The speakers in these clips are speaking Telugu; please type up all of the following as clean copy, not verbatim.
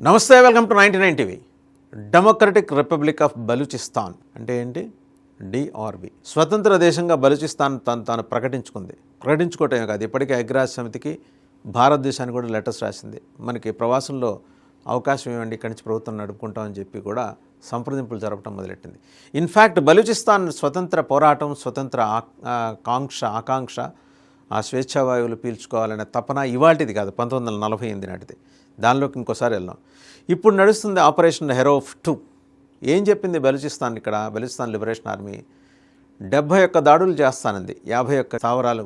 నమస్తే, welcome to 99 TV. Democratic republic of Balochistan అంటే ఏంటి? డిఆర్బి. స్వతంత్ర దేశంగా బలూచిస్తాన్ తాను ప్రకటించుకోవటమే కాదు, ఇప్పటికే ఐక్యరాజ్య సమితికి భారతదేశానికి కూడా లెటర్స్ రాసింది. మనకి ప్రవాసంలో అవకాశం ఇవ్వండి, ఇక్కడి నుంచి ప్రభుత్వం నడుపుకుంటామని చెప్పి కూడా సంప్రదింపులు జరపడం మొదలెట్టింది. ఇన్ఫ్యాక్ట్ బలూచిస్తాన్ స్వతంత్ర పోరాటం, స్వతంత్ర ఆకాంక్ష, ఆ స్వేచ్ఛావాయువులు పీల్చుకోవాలనే తపన ఇవాటిది కాదు, 1948 నాటిది. దానిలోకి ఇంకోసారి వెళ్దాం. ఇప్పుడు నడుస్తుంది ఆపరేషన్ హెరోఫ్ 2. ఏం చెప్పింది బలూచిస్తాన్? ఇక్కడ బలూచిస్తాన్ లిబరేషన్ ఆర్మీ 71 దాడులు చేస్తానంది 51 స్థావరాల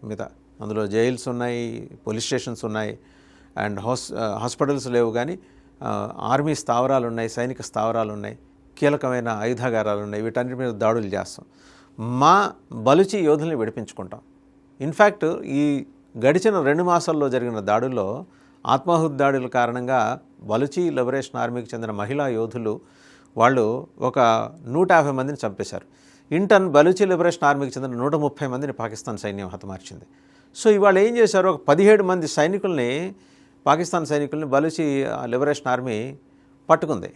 మీద. అందులో జైల్స్ ఉన్నాయి, పోలీస్ స్టేషన్స్ ఉన్నాయి, అండ్ హాస్పిటల్స్ లేవు, కానీ ఆర్మీ స్థావరాలు ఉన్నాయి, సైనిక స్థావరాలు ఉన్నాయి, కీలకమైన ఆయుధాగారాలు ఉన్నాయి. వీటన్నిటి మీద దాడులు చేస్తాం, మా బలుచి యోధుల్ని విడిపించుకుంటాం. ఇన్ఫ్యాక్ట్ ఈ గడిచిన 2 మాసాల్లో జరిగిన దాడుల్లో ఆత్మాహుతి దాడుల కారణంగా బలుచి లిబరేషన్ ఆర్మీకి చెందిన మహిళా యోధులు వాళ్ళు ఒక 150 మందిని చంపేశారు. ఇంటర్న్ బలుచి లిబరేషన్ ఆర్మీకి చెందిన 130 మందిని పాకిస్తాన్ సైన్యం హతమార్చింది. సో ఇవాళ ఏం చేశారు, ఒక 17 మంది సైనికుల్ని, పాకిస్తాన్ సైనికుల్ని బలుచి లిబరేషన్ ఆర్మీ పట్టుకుంది.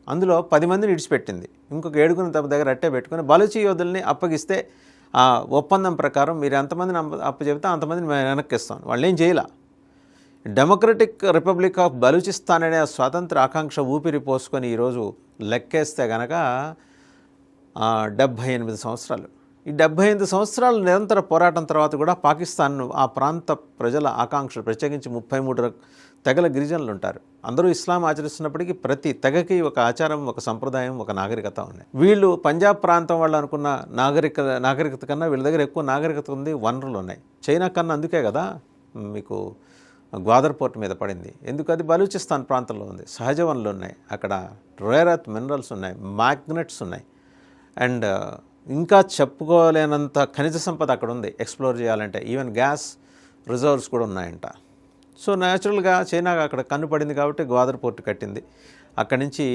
అందులో 10 మందిని విడిచిపెట్టింది, ఇంకొక 7 తమ దగ్గర అట్టే పెట్టుకుని బలుచి యోధుల్ని అప్పగిస్తే ఆ ఒప్పందం ప్రకారం మీరు ఎంతమందిని అప్పచెబితే అంతమందిని మేము వెనక్కిస్తాం. వాళ్ళు ఏం చేయాల. డెమోక్రటిక్ రిపబ్లిక్ ఆఫ్ బలూచిస్తాన్ అనే స్వాతంత్ర ఆకాంక్ష ఊపిరి పోసుకొని ఈరోజు లెక్కేస్తే కనుక 78 సంవత్సరాలు. ఈ 78 సంవత్సరాల నిరంతర పోరాటం తర్వాత కూడా పాకిస్తాన్, ఆ ప్రాంత ప్రజల ఆకాంక్షలు, ప్రత్యేకించి 33 తెగల గిరిజనులు ఉంటారు. అందరూ ఇస్లాం ఆచరిస్తున్నప్పటికీ ప్రతి తెగకి ఒక ఆచారం, ఒక సంప్రదాయం, ఒక నాగరికత ఉన్నాయి. వీళ్ళు పంజాబ్ ప్రాంతం వాళ్ళు అనుకున్న నాగరికత కన్నా వీళ్ళ దగ్గర ఎక్కువ నాగరికత ఉంది, వనరులు ఉన్నాయి. చైనా కన్నా అందుకే కదా మీకు గ్వాదర్ పోర్ట్ మీద పడింది. ఎందుకు? అది బలూచిస్తాన్ ప్రాంతంలో ఉంది. సహజ వనరులు ఉన్నాయి, అక్కడ రేర్ ఎర్త్ మినరల్స్ ఉన్నాయి, మ్యాగ్నెట్స్ ఉన్నాయి, అండ్ ఇంకా చెప్పుకోలేనంత ఖనిజ సంపద అక్కడ ఉంది ఎక్స్ప్లోర్ చేయాలంటే. ఈవెన్ గ్యాస్ రిజర్వ్స్ కూడా ఉన్నాయంట. సో న్యాచురల్గా చైనా అక్కడ కన్నుపడింది కాబట్టి గ్వాదర్ పోర్ట్ కట్టింది. అక్కడి నుంచి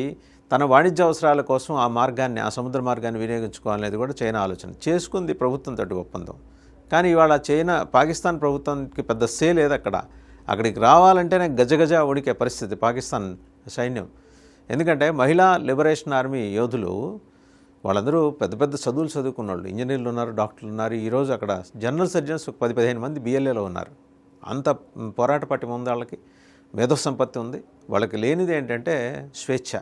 తన వాణిజ్య అవసరాల కోసం ఆ మార్గాన్ని, ఆ సముద్ర మార్గాన్ని వినియోగించుకోవాలనేది కూడా చైనా ఆలోచన చేసుకుంది ప్రభుత్వంతో ఒప్పందం. కానీ ఇవాళ పాకిస్తాన్ ప్రభుత్వానికి పెద్ద సే లేదు అక్కడ. అక్కడికి రావాలంటేనే గజగజ వణికే పరిస్థితి పాకిస్తాన్ సైన్యం. ఎందుకంటే మహిళా లిబరేషన్ ఆర్మీ యోధులు వాళ్ళందరూ పెద్ద పెద్ద చదువులు చదువుకున్న వాళ్ళు, ఇంజనీర్లు ఉన్నారు, డాక్టర్లు ఉన్నారు. ఈరోజు అక్కడ జనరల్ సర్జన్స్ 10-15 మంది BLAలో ఉన్నారు. అంత పోరాట పట్టి ముందు వాళ్ళకి మేధో సంపత్తి ఉంది. వాళ్ళకి లేనిది ఏంటంటే స్వేచ్ఛ.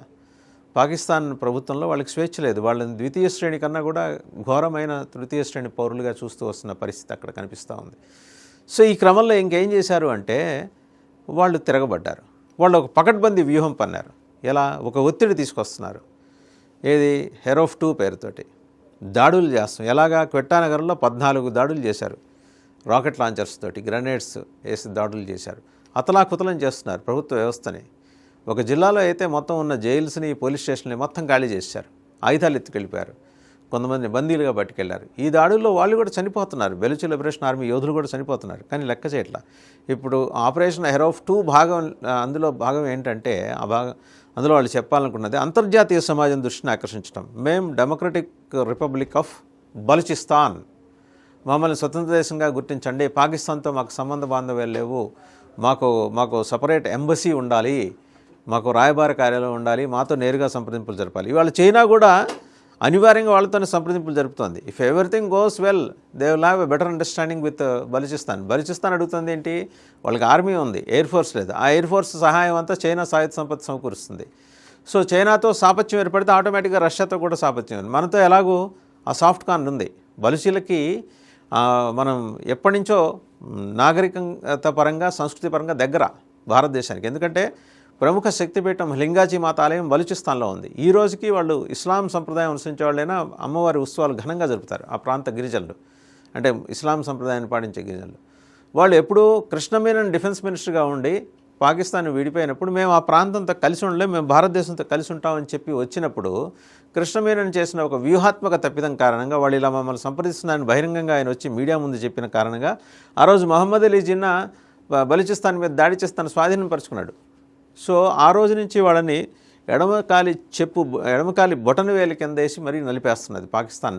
పాకిస్తాన్ ప్రభుత్వంలో వాళ్ళకి స్వేచ్ఛ లేదు. వాళ్ళని ద్వితీయ శ్రేణి కన్నా కూడా ఘోరమైన తృతీయ శ్రేణి పౌరులుగా చూస్తూ వస్తున్న పరిస్థితి అక్కడ కనిపిస్తూ ఉంది. సో ఈ క్రమంలో ఇంకేం చేశారు అంటే వాళ్ళు తిరగబడ్డారు. వాళ్ళు ఒక పకడ్బందీ వ్యూహం పన్నారు. ఎలా? ఒక ఒత్తిడి తీసుకొస్తున్నారు. ఏది? హెరోఫ్ 2 పేరుతోటి దాడులు చేస్తాం. ఎలాగా? క్వెట్టా నగరంలో 14 దాడులు చేశారు. రాకెట్ లాంచర్స్ తోటి గ్రెనేడ్స్ వేసి దాడులు చేశారు. అతలాకుతలం చేస్తున్నారు ప్రభుత్వ వ్యవస్థని. ఒక జిల్లాలో అయితే మొత్తం ఉన్న జైల్స్ని, పోలీస్ స్టేషన్ని మొత్తం ఖాళీ చేశారు. ఆయుధాలు ఎత్తుకెళ్ళిపోయారు. కొంతమందిని బందీలుగా పట్టుకెళ్లారు. ఈ దాడుల్లో వాళ్ళు కూడా చనిపోతున్నారు. బలూచి లిబరేషన్ ఆర్మీ యోధులు కూడా చనిపోతున్నారు. కానీ లెక్క చేయట్లా. ఇప్పుడు ఆపరేషన్ హెరోఫ్ 2 అందులో భాగం ఏంటంటే అందులో వాళ్ళు చెప్పాలనుకున్నది అంతర్జాతీయ సమాజం దృష్టిని ఆకర్షించడం. మేము డెమోక్రటిక్ రిపబ్లిక్ ఆఫ్ బలూచిస్తాన్, మమ్మల్ని స్వతంత్ర దేశంగా గుర్తించండి, పాకిస్తాన్తో మాకు సంబంధ బాంధవ్యాలు లేవు, మాకు సపరేట్ ఎంబసీ ఉండాలి, మాకు రాయబార కార్యాలయం ఉండాలి, మాతో నేరుగా సంప్రదింపులు జరపాలి. ఇవాళ చైనా కూడా అనివార్యంగా వాళ్ళతోనే సంప్రదింపులు జరుపుతోంది. If everything goes well they will have a better understanding with Balochistan అడుగుతుంది ఏంటి? వాళ్ళకి ఆర్మీ ఉంది, ఎయిర్ ఫోర్స్ లేదు. ఆ ఎయిర్ ఫోర్స్ సహాయం అంతా చైనా సాయుధ సంపత్తి సమకూరుస్తుంది. సో చైనాతో సాపత్యం ఏర్పడితే ఆటోమేటిక్గా రష్యాతో కూడా సాపత్యం. మనతో ఎలాగూ ఆ సాఫ్ట్ కార్నర్ ఉంది. బలూచీలకి మనం ఎప్పటి నుంచో నాగరికత పరంగా, సంస్కృతి పరంగా దగ్గర భారతదేశానికి. ఎందుకంటే ప్రముఖ శక్తిపీఠం లింగాజీ మాత ఆలయం బలూచిస్తాన్లో ఉంది. ఈ రోజుకి వాళ్ళు ఇస్లాం సంప్రదాయం అనుసరించే వాళ్ళైనా అమ్మవారి ఉత్సవాలు ఘనంగా జరుపుతారు ఆ ప్రాంత గిరిజనులు, అంటే ఇస్లాం సంప్రదాయాన్ని పాటించే గిరిజనులు. వాళ్ళు ఎప్పుడూ కృష్ణమేనన్ డిఫెన్స్ మినిస్టర్గా ఉండి పాకిస్తాన్ విడిపోయినప్పుడు మేము ఆ ప్రాంతంతో కలిసి ఉండలేం, మేము భారతదేశంతో కలిసి ఉంటామని చెప్పి వచ్చినప్పుడు కృష్ణమేనన్ చేసిన ఒక వ్యూహాత్మక తప్పిదం కారణంగా వాళ్ళు ఇలా మమ్మల్ని సంప్రదిస్తున్నారని బహిరంగంగా ఆయన వచ్చి మీడియా ముందు చెప్పిన కారణంగా ఆ రోజు మహమ్మద్ అలీ జిన్నా బలూచిస్తాన్ మీద దాడి చేసి తను స్వాధీనపరుచుకున్నాడు. సో ఆ రోజు నుంచి వాళ్ళని ఎడమకాలి బొటన వేలి కింద వేసి మరీ నలిపేస్తున్నది పాకిస్తాన్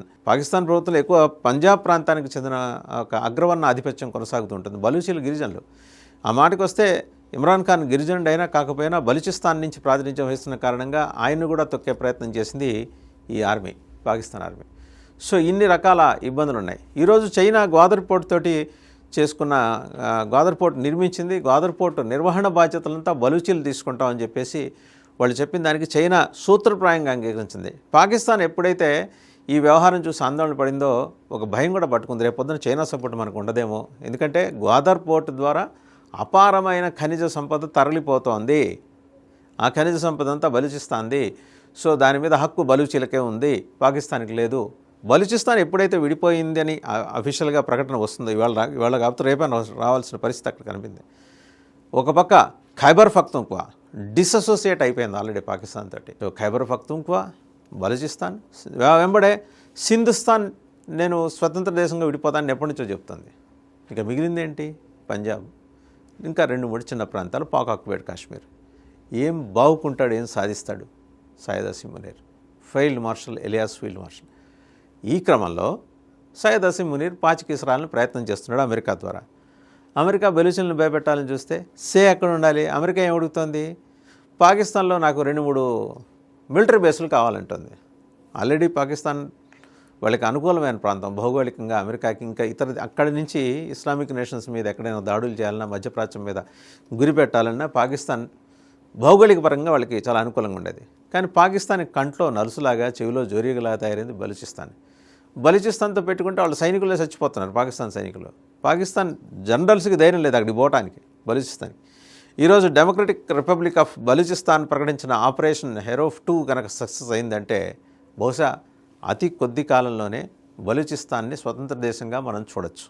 ప్రభుత్వంలో. ఎక్కువ పంజాబ్ ప్రాంతానికి చెందిన ఒక అగ్రవర్ణ ఆధిపత్యం కొనసాగుతూ ఉంటుంది. బలూచీలు గిరిజనులు. ఆ మాటకు వస్తే ఇమ్రాన్ ఖాన్ గిరిజనుడైనా కాకపోయినా బలూచిస్తాన్ నుంచి ప్రాతినిధ్యం వహిస్తున్న కారణంగా ఆయన్ను కూడా తొక్కే ప్రయత్నం చేసింది ఈ ఆర్మీ, పాకిస్తాన్ ఆర్మీ. సో ఇన్ని రకాల ఇబ్బందులు ఉన్నాయి. ఈరోజు చైనా గ్వాదర్ పోర్ట్ తోటి చేసుకున్న గ్వాదర్ పోర్ట్ నిర్మించింది. గ్వాదర్ పోర్ట్ నిర్వహణ బాధ్యతలంతా బలూచీలు తీసుకుంటామని చెప్పేసి వాళ్ళు చెప్పిన దానికి చైనా సూత్రప్రాయంగా అంగీకరించింది. పాకిస్తాన్ ఎప్పుడైతే ఈ వ్యవహారం చూసి ఆందోళన పడిందో ఒక భయం కూడా పట్టుకుంది, రేపొద్దున చైనా సపోర్ట్ మనకు ఉండదేమో. ఎందుకంటే గ్వాదర్ పోర్ట్ ద్వారా అపారమైన ఖనిజ సంపద తరలిపోతోంది. ఆ ఖనిజ సంపద అంతా బలూచిస్తాంది. సో దాని మీద హక్కు బలూచీలకే ఉంది, పాకిస్తాన్కి లేదు. బలూచిస్తాన్ ఎప్పుడైతే విడిపోయింది అని అఫీషియల్గా ప్రకటన వస్తుందో, ఇవాళ కాకపోతే రేపే రావాల్సిన పరిస్థితి అక్కడ కనిపింది. ఒక పక్క ఖైబర్ పఖ్తూన్ఖ్వా డిసోసియేట్ అయిపోయింది ఆల్రెడీ పాకిస్తాన్ తోటి. సో ఖైబర్ పఖ్తూన్ఖ్వా, బలూచిస్తాన్, వెంబడే సింధుస్థాన్ నేను స్వతంత్ర దేశంగా విడిపోతానని ఎప్పటి నుంచో చెప్తుంది. ఇక మిగిలింది ఏంటి? పంజాబ్, ఇంకా 2-3 చిన్న ప్రాంతాలు, పాక్ ఆక్యుపైడ్ కాశ్మీర్. ఏం బావుకుంటాడు, ఏం సాధిస్తాడు Syed Hasim Munir, field marshal alias field marshal. ఈ క్రమంలో సయ్యద్ హసీం మునీర్ పాచికీసరాలని ప్రయత్నం చేస్తున్నాడు అమెరికా ద్వారా. అమెరికా బలూచిలను భయపెట్టాలని చూస్తే ఎక్కడ ఉండాలి? అమెరికా ఏం అడుగుతోంది? పాకిస్తాన్లో నాకు 2-3 మిలిటరీ బేసులు కావాలంటుంది. ఆల్రెడీ పాకిస్తాన్ వాళ్ళకి అనుకూలమైన ప్రాంతం భౌగోళికంగా అమెరికాకి. ఇంకా ఇతర అక్కడి నుంచి ఇస్లామిక్ నేషన్స్ మీద ఎక్కడైనా దాడులు చేయాలన్నా, మధ్యప్రాచ్యం మీద గురి పెట్టాలన్నా పాకిస్తాన్ భౌగోళిక పరంగా వాళ్ళకి చాలా అనుకూలంగా ఉండేది. కానీ పాకిస్తాన్ కంట్లో నలుసులాగా, చెవిలో జోరీగలాగా తయారైంది బలూచిస్తాన్. బలూచిస్తాన్తో పెట్టుకుంటే వాళ్ళు సైనికులే చచ్చిపోతున్నారు, పాకిస్తాన్ సైనికులు. పాకిస్తాన్ జనరల్స్కి ధైర్యం లేదు అక్కడికి పోవటానికి, బలూచిస్తాన్కి. ఈరోజు డెమోక్రటిక్ రిపబ్లిక్ ఆఫ్ బలూచిస్తాన్ ప్రకటించిన ఆపరేషన్ హెరోఫ్ 2 కనుక సక్సెస్ అయిందంటే బహుశా అతి కొద్ది కాలంలోనే బలూచిస్తాన్ని స్వతంత్ర దేశంగా మనం చూడొచ్చు.